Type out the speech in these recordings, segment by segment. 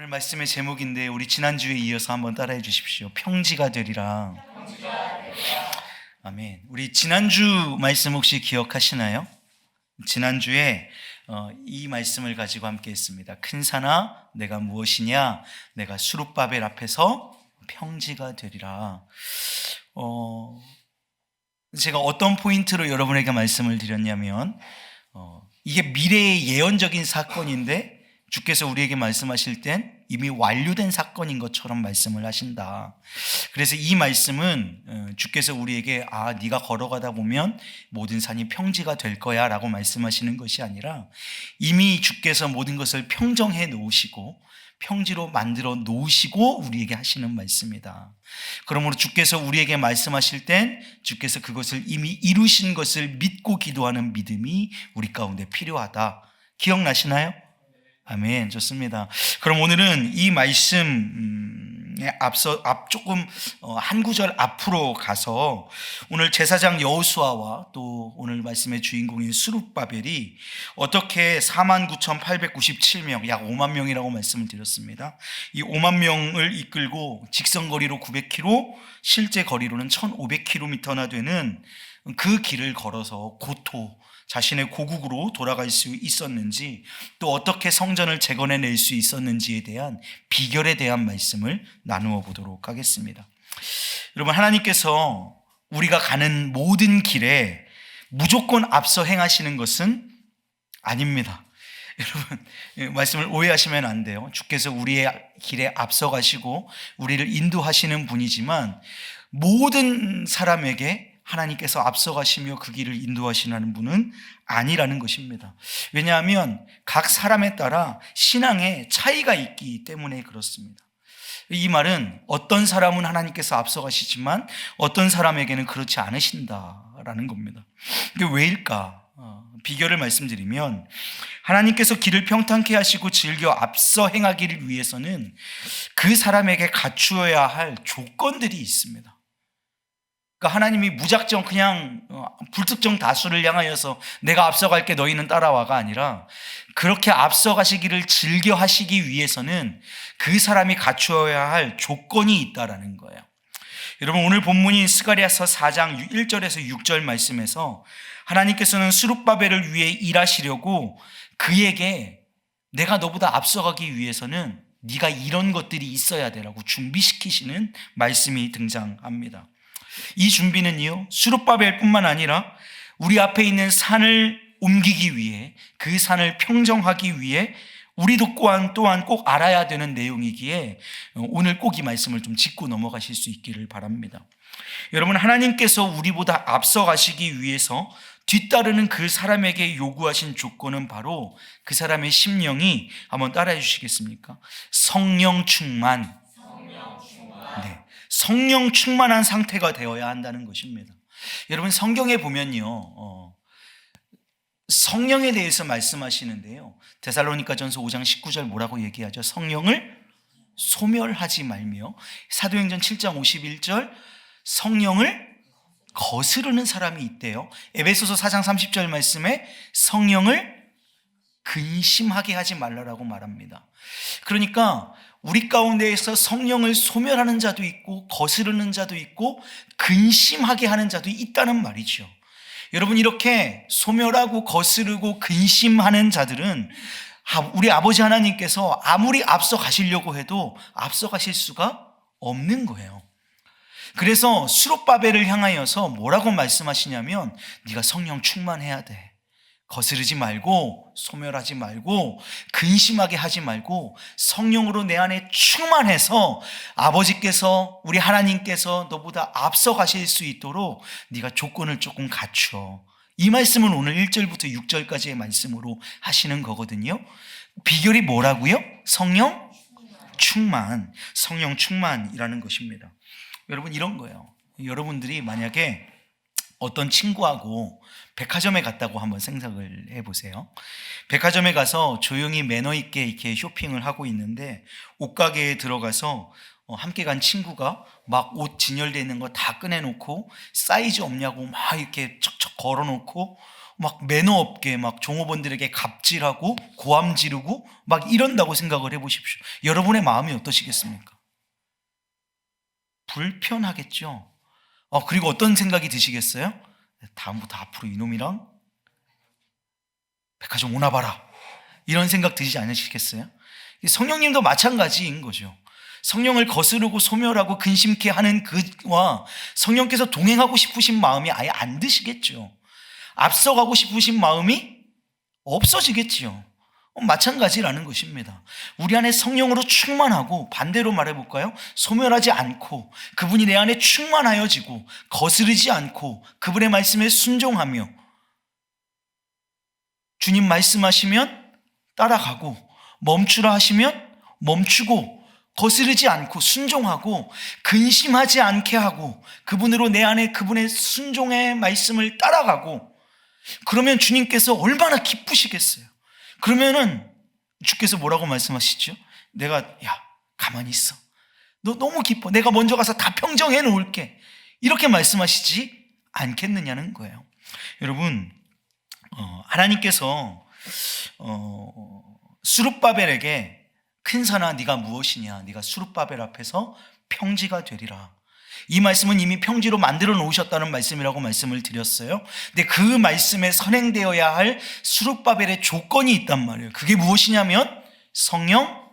오늘 말씀의 제목인데 우리 지난주에 이어서 한번 따라해 주십시오. 평지가 되리라. 아멘. 우리 지난주 말씀 혹시 기억하시나요? 지난주에 이 말씀을 가지고 함께 했습니다. 큰 산아 내가 무엇이냐? 내가 수룹바벨 앞에서 평지가 되리라. 제가 어떤 포인트로 여러분에게 말씀을 드렸냐면 이게 미래의 예언적인 사건인데 주께서 우리에게 말씀하실 땐 이미 완료된 사건인 것처럼 말씀을 하신다. 그래서 이 말씀은 주께서 우리에게 네가 걸어가다 보면 모든 산이 평지가 될 거야 라고 말씀하시는 것이 아니라 이미 주께서 모든 것을 평정해 놓으시고 평지로 만들어 놓으시고 우리에게 하시는 말씀이다. 그러므로 주께서 우리에게 말씀하실 땐 주께서 그것을 이미 이루신 것을 믿고 기도하는 믿음이 우리 가운데 필요하다. 기억나시나요? 아멘. 좋습니다. 그럼 오늘은 이 말씀에 앞서 조금 한 구절 앞으로 가서 오늘 제사장 여호수아와 또 오늘 말씀의 주인공인 수룹바벨이 어떻게 49,897명 약 5만 명이라고 말씀을 드렸습니다. 이 5만 명을 이끌고 직선거리로 900km 실제 거리로는 1,500km나 되는 그 길을 걸어서 고토 자신의 고국으로 돌아갈 수 있었는지 또 어떻게 성전을 재건해낼 수 있었는지에 대한 비결에 대한 말씀을 나누어 보도록 하겠습니다. 여러분, 하나님께서 우리가 가는 모든 길에 무조건 앞서 행하시는 것은 아닙니다. 여러분, 말씀을 오해하시면 안 돼요. 주께서 우리의 길에 앞서 가시고 우리를 인도하시는 분이지만 모든 사람에게 하나님께서 앞서가시며 그 길을 인도하시는 분은 아니라는 것입니다. 왜냐하면 각 사람에 따라 신앙에 차이가 있기 때문에 그렇습니다. 이 말은 어떤 사람은 하나님께서 앞서가시지만 어떤 사람에게는 그렇지 않으신다라는 겁니다. 이게 왜일까? 비결을 말씀드리면 하나님께서 길을 평탄케 하시고 즐겨 앞서 행하기를 위해서는 그 사람에게 갖추어야 할 조건들이 있습니다. 그러니까 하나님이 무작정 그냥 불특정 다수를 향하여서 내가 앞서갈게 너희는 따라와가 아니라 그렇게 앞서가시기를 즐겨 하시기 위해서는 그 사람이 갖추어야 할 조건이 있다라는 거예요. 여러분, 오늘 본문인 스가랴서 4장 1절에서 6절 말씀에서 하나님께서는 수룹바벨을 위해 일하시려고 그에게 내가 너보다 앞서가기 위해서는 네가 이런 것들이 있어야 되라고 준비시키시는 말씀이 등장합니다. 이 준비는요, 수룹바벨뿐만 아니라 우리 앞에 있는 산을 옮기기 위해 그 산을 평정하기 위해 우리도 또한 꼭 알아야 되는 내용이기에 오늘 꼭 이 말씀을 좀 짚고 넘어가실 수 있기를 바랍니다. 여러분, 하나님께서 우리보다 앞서가시기 위해서 뒤따르는 그 사람에게 요구하신 조건은 바로 그 사람의 심령이, 한번 따라해 주시겠습니까? 성령 충만. 네, 성령 충만한 상태가 되어야 한다는 것입니다. 여러분, 성경에 보면요, 성령에 대해서 말씀하시는데요, 데살로니가전서 5장 19절 뭐라고 얘기하죠? 성령을 소멸하지 말며, 사도행전 7장 51절 성령을 거스르는 사람이 있대요. 에베소서 4장 30절 말씀에 성령을 근심하게 하지 말라라고 말합니다. 그러니까 우리 가운데에서 성령을 소멸하는 자도 있고 거스르는 자도 있고 근심하게 하는 자도 있다는 말이죠. 여러분, 이렇게 소멸하고 거스르고 근심하는 자들은 우리 아버지 하나님께서 아무리 앞서 가시려고 해도 앞서 가실 수가 없는 거예요. 그래서 수룹바벨을 향하여서 뭐라고 말씀하시냐면 네가 성령 충만해야 돼. 거스르지 말고 소멸하지 말고 근심하게 하지 말고 성령으로 내 안에 충만해서 아버지께서, 우리 하나님께서 너보다 앞서 가실 수 있도록 네가 조건을 조금 갖춰. 이 말씀은 오늘 1절부터 6절까지의 말씀으로 하시는 거거든요. 비결이 뭐라고요? 성령 충만. 성령 충만이라는 것입니다. 여러분, 이런 거예요. 여러분들이 만약에 어떤 친구하고 백화점에 갔다고 한번 생각을 해보세요. 백화점에 가서 조용히 매너 있게 이렇게 쇼핑을 하고 있는데 옷가게에 들어가서 함께 간 친구가 막 옷 진열되어 있는 거 다 꺼내놓고 사이즈 없냐고 막 이렇게 척척 걸어놓고 막 매너 없게 막 종업원들에게 갑질하고 고함 지르고 막 이런다고 생각을 해보십시오. 여러분의 마음이 어떠시겠습니까? 불편하겠죠. 그리고 어떤 생각이 드시겠어요? 다음부터 앞으로 이놈이랑 백화점 오나 봐라, 이런 생각 드시지 않으시겠어요? 성령님도 마찬가지인 거죠. 성령을 거스르고 소멸하고 근심케 하는 그와 성령께서 동행하고 싶으신 마음이 아예 안 드시겠죠. 앞서가고 싶으신 마음이 없어지겠지요. 마찬가지라는 것입니다. 우리 안에 성령으로 충만하고, 반대로 말해볼까요? 소멸하지 않고 그분이 내 안에 충만하여지고 거스르지 않고 그분의 말씀에 순종하며 주님 말씀하시면 따라가고 멈추라 하시면 멈추고 거스르지 않고 순종하고 근심하지 않게 하고 그분으로 내 안에 그분의 순종의 말씀을 따라가고, 그러면 주님께서 얼마나 기쁘시겠어요. 그러면은 주께서 뭐라고 말씀하시죠? 야, 가만히 있어, 너 너무 기뻐, 내가 먼저 가서 다 평정해 놓을게, 이렇게 말씀하시지 않겠느냐는 거예요. 여러분, 하나님께서 스룹바벨에게 큰 산아 네가 무엇이냐, 네가 스룹바벨 앞에서 평지가 되리라, 이 말씀은 이미 평지로 만들어 놓으셨다는 말씀이라고 말씀을 드렸어요. 근데 그 말씀에 선행되어야 할 스룹바벨의 조건이 있단 말이에요. 그게 무엇이냐면 성령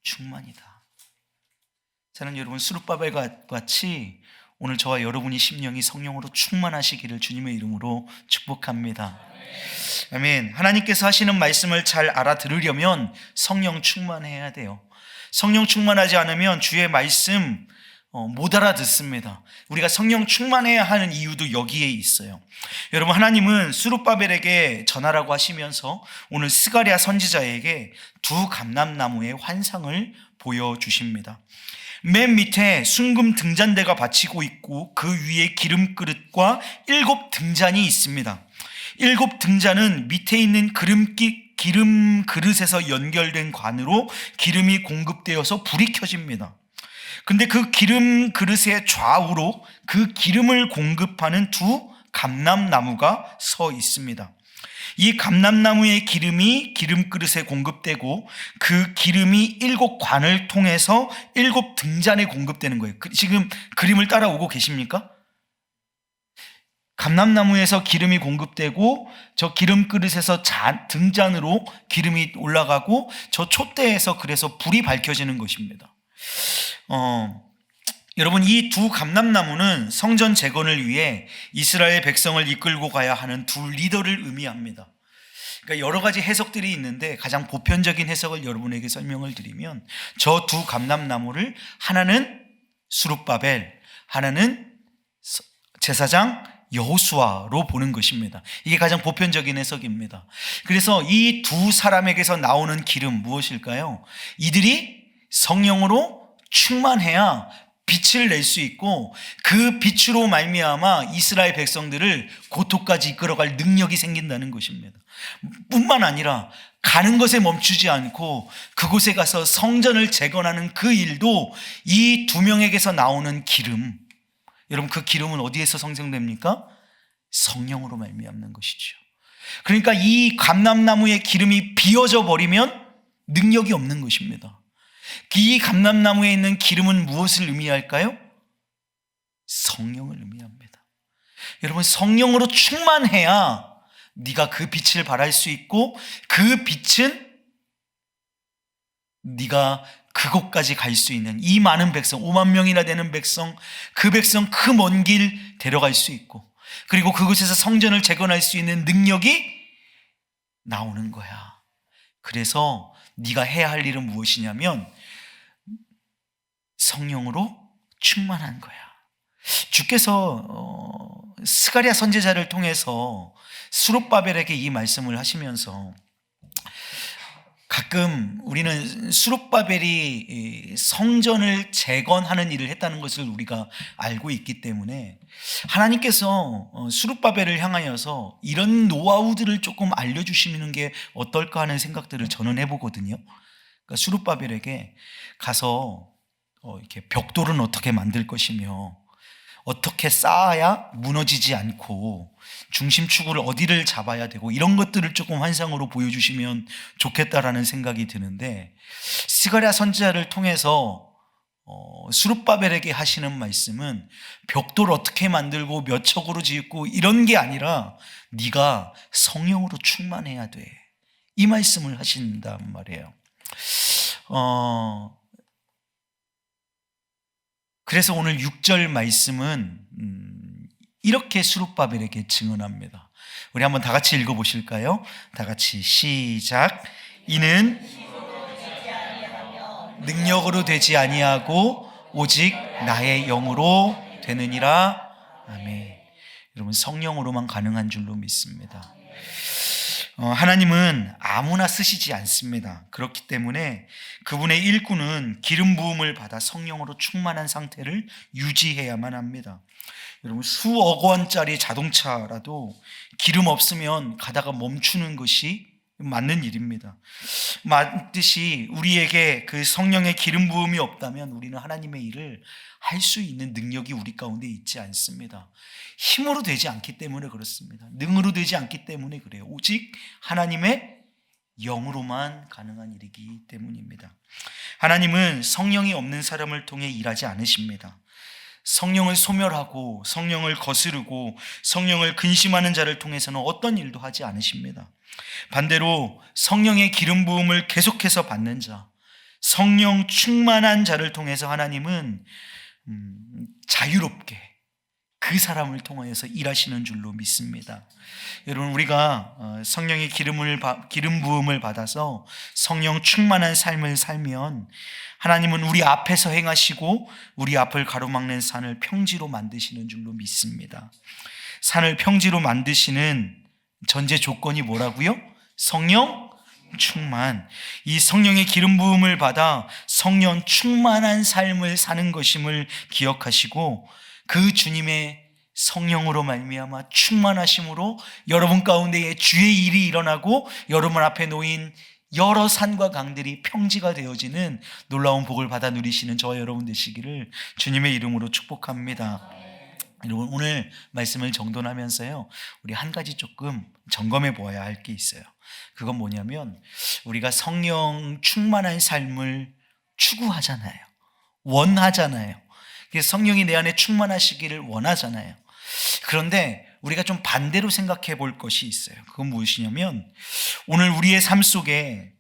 충만이다. 저는 여러분 스룹바벨 같이 오늘 저와 여러분이 심령이 성령으로 충만하시기를 주님의 이름으로 축복합니다. 아멘. 하나님께서 하시는 말씀을 잘 알아들으려면 성령 충만해야 돼요. 성령 충만하지 않으면 주의 말씀 못 알아듣습니다. 우리가 성령 충만해야 하는 이유도 여기에 있어요. 여러분, 하나님은 스룹바벨에게 전하라고 하시면서 오늘 스가랴 선지자에게 두 감람나무의 환상을 보여주십니다. 맨 밑에 순금 등잔대가 받치고 있고 그 위에 기름 그릇과 7 등잔이 있습니다. 7 등잔은 밑에 있는 기름 그릇에서 연결된 관으로 기름이 공급되어서 불이 켜집니다. 근데 그 기름 그릇의 좌우로 그 기름을 공급하는 두 감람나무가 서 있습니다. 이 감람나무의 기름이 기름 그릇에 공급되고 그 기름이 7 관을 통해서 7 등잔에 공급되는 거예요. 지금 그림을 따라오고 계십니까? 감람나무에서 기름이 공급되고 저 기름 그릇에서 등잔으로 기름이 올라가고 저 촛대에서 그래서 불이 밝혀지는 것입니다. 여러분, 이 두 감람나무는 성전 재건을 위해 이스라엘 백성을 이끌고 가야 하는 두 리더를 의미합니다. 그러니까 여러 가지 해석들이 있는데 가장 보편적인 해석을 여러분에게 설명을 드리면 저 두 감람나무를 하나는 스룹바벨, 하나는 제사장 여호수아로 보는 것입니다. 이게 가장 보편적인 해석입니다. 그래서 이 두 사람에게서 나오는 기름 무엇일까요? 이들이 성령으로 충만해야 빛을 낼 수 있고 그 빛으로 말미암아 이스라엘 백성들을 고토까지 이끌어갈 능력이 생긴다는 것입니다. 뿐만 아니라 가는 것에 멈추지 않고 그곳에 가서 성전을 재건하는 그 일도 이 두 명에게서 나오는 기름, 여러분 그 기름은 어디에서 생성됩니까? 성령으로 말미암는 것이죠. 그러니까 이 감람나무의 기름이 비어져 버리면 능력이 없는 것입니다. 이 감람나무에 있는 기름은 무엇을 의미할까요? 성령을 의미합니다. 여러분, 성령으로 충만해야 네가 그 빛을 발할 수 있고 그 빛은 네가 그곳까지 갈 수 있는 이 많은 백성, 5만 명이나 되는 백성, 그 백성 그 먼 길 데려갈 수 있고 그리고 그곳에서 성전을 재건할 수 있는 능력이 나오는 거야. 그래서 네가 해야 할 일은 무엇이냐면 성령으로 충만한 거야. 주께서 스가랴 선지자를 통해서 스룹바벨에게 이 말씀을 하시면서 가끔 우리는 스룹바벨이 성전을 재건하는 일을 했다는 것을 우리가 알고 있기 때문에 하나님께서 스룹바벨을 향하여서 이런 노하우들을 조금 알려주시는 게 어떨까 하는 생각들을 저는 해보거든요. 그러니까 스룹바벨에게 가서 이렇게 벽돌은 어떻게 만들 것이며 어떻게 쌓아야 무너지지 않고 중심축을 어디를 잡아야 되고 이런 것들을 조금 환상으로 보여주시면 좋겠다라는 생각이 드는데, 스가랴 선지자를 통해서 스룹바벨에게 하시는 말씀은 벽돌 어떻게 만들고 몇 척으로 짓고 이런 게 아니라 네가 성령으로 충만해야 돼, 이 말씀을 하신단 말이에요. 그래서 오늘 6절 말씀은 이렇게 스룹바벨에게 증언합니다. 우리 한번 다 같이 읽어보실까요? 다 같이 시작. 이는 능력으로 되지 아니하고 오직 나의 영으로 되느니라. 아멘. 여러분, 성령으로만 가능한 줄로 믿습니다. 하나님은 아무나 쓰시지 않습니다. 그렇기 때문에 그분의 일꾼은 기름 부음을 받아 성령으로 충만한 상태를 유지해야만 합니다. 여러분, 수억 원짜리 자동차라도 기름 없으면 가다가 멈추는 것이 맞는 일입니다. 맞듯이 우리에게 그 성령의 기름 부음이 없다면 우리는 하나님의 일을 할 수 있는 능력이 우리 가운데 있지 않습니다. 힘으로 되지 않기 때문에 그렇습니다. 능으로 되지 않기 때문에 그래요. 오직 하나님의 영으로만 가능한 일이기 때문입니다. 하나님은 성령이 없는 사람을 통해 일하지 않으십니다. 성령을 소멸하고 성령을 거스르고 성령을 근심하는 자를 통해서는 어떤 일도 하지 않으십니다. 반대로 성령의 기름 부음을 계속해서 받는 자, 성령 충만한 자를 통해서 하나님은 자유롭게 그 사람을 통하여서 일하시는 줄로 믿습니다. 여러분, 우리가 성령의 기름 부음을 받아서 성령 충만한 삶을 살면 하나님은 우리 앞에서 행하시고 우리 앞을 가로막는 산을 평지로 만드시는 줄로 믿습니다. 산을 평지로 만드시는 전제 조건이 뭐라고요? 성령 충만. 이 성령의 기름 부음을 받아 성령 충만한 삶을 사는 것임을 기억하시고, 그 주님의 성령으로 말미암아 충만하심으로 여러분 가운데에 주의 일이 일어나고 여러분 앞에 놓인 여러 산과 강들이 평지가 되어지는 놀라운 복을 받아 누리시는 저와 여러분 되시기를 주님의 이름으로 축복합니다. 여러분, 오늘 말씀을 정돈하면서요, 우리 한 가지 조금 점검해 보아야 할 게 있어요. 그건 뭐냐면, 우리가 성령 충만한 삶을 추구하잖아요. 원하잖아요. 그래서 성령이 내 안에 충만하시기를 원하잖아요. 그런데 우리가 좀 반대로 생각해 볼 것이 있어요. 그건 무엇이냐면, 오늘 우리의 삶 속에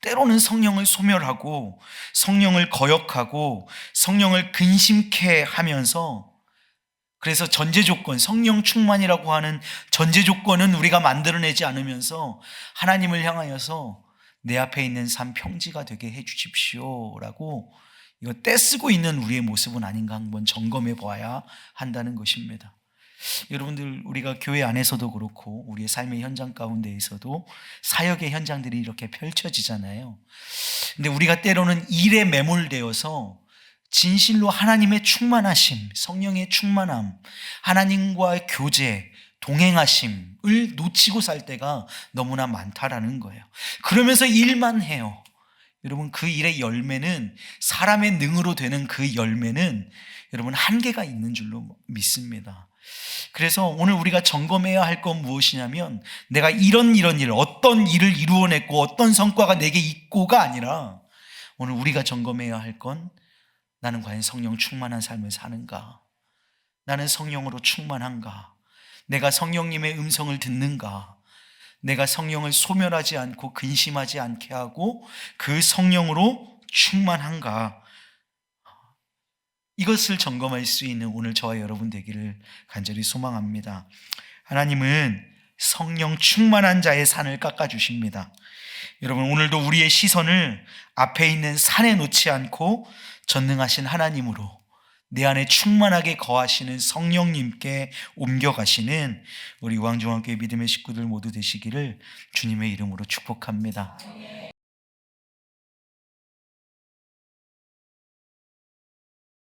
때로는 성령을 소멸하고 성령을 거역하고 성령을 근심케 하면서, 그래서 전제 조건, 성령 충만이라고 하는 전제 조건은 우리가 만들어내지 않으면서 하나님을 향하여서 내 앞에 있는 삶 평지가 되게 해 주십시오 라고 이거 떼쓰고 있는 우리의 모습은 아닌가 한번 점검해 봐야 한다는 것입니다. 여러분들, 우리가 교회 안에서도 그렇고 우리의 삶의 현장 가운데에서도 사역의 현장들이 이렇게 펼쳐지잖아요. 근데 우리가 때로는 일에 매몰되어서 진실로 하나님의 충만하심, 성령의 충만함, 하나님과의 교제, 동행하심을 놓치고 살 때가 너무나 많다라는 거예요. 그러면서 일만 해요. 여러분, 그 일의 열매는, 사람의 능으로 되는 그 열매는 여러분 한계가 있는 줄로 믿습니다. 그래서 오늘 우리가 점검해야 할 건 무엇이냐면, 내가 이런 일, 어떤 일을 이루어냈고 어떤 성과가 내게 있고가 아니라, 오늘 우리가 점검해야 할 건, 나는 과연 성령 충만한 삶을 사는가? 나는 성령으로 충만한가? 내가 성령님의 음성을 듣는가? 내가 성령을 소멸하지 않고 근심하지 않게 하고 그 성령으로 충만한가? 이것을 점검할 수 있는 오늘 저와 여러분 되기를 간절히 소망합니다. 하나님은 성령 충만한 자의 산을 깎아주십니다. 여러분, 오늘도 우리의 시선을 앞에 있는 산에 놓지 않고 전능하신 하나님으로, 내 안에 충만하게 거하시는 성령님께 옮겨가시는 우리 우왕중앙교회 믿음의 식구들 모두 되시기를 주님의 이름으로 축복합니다.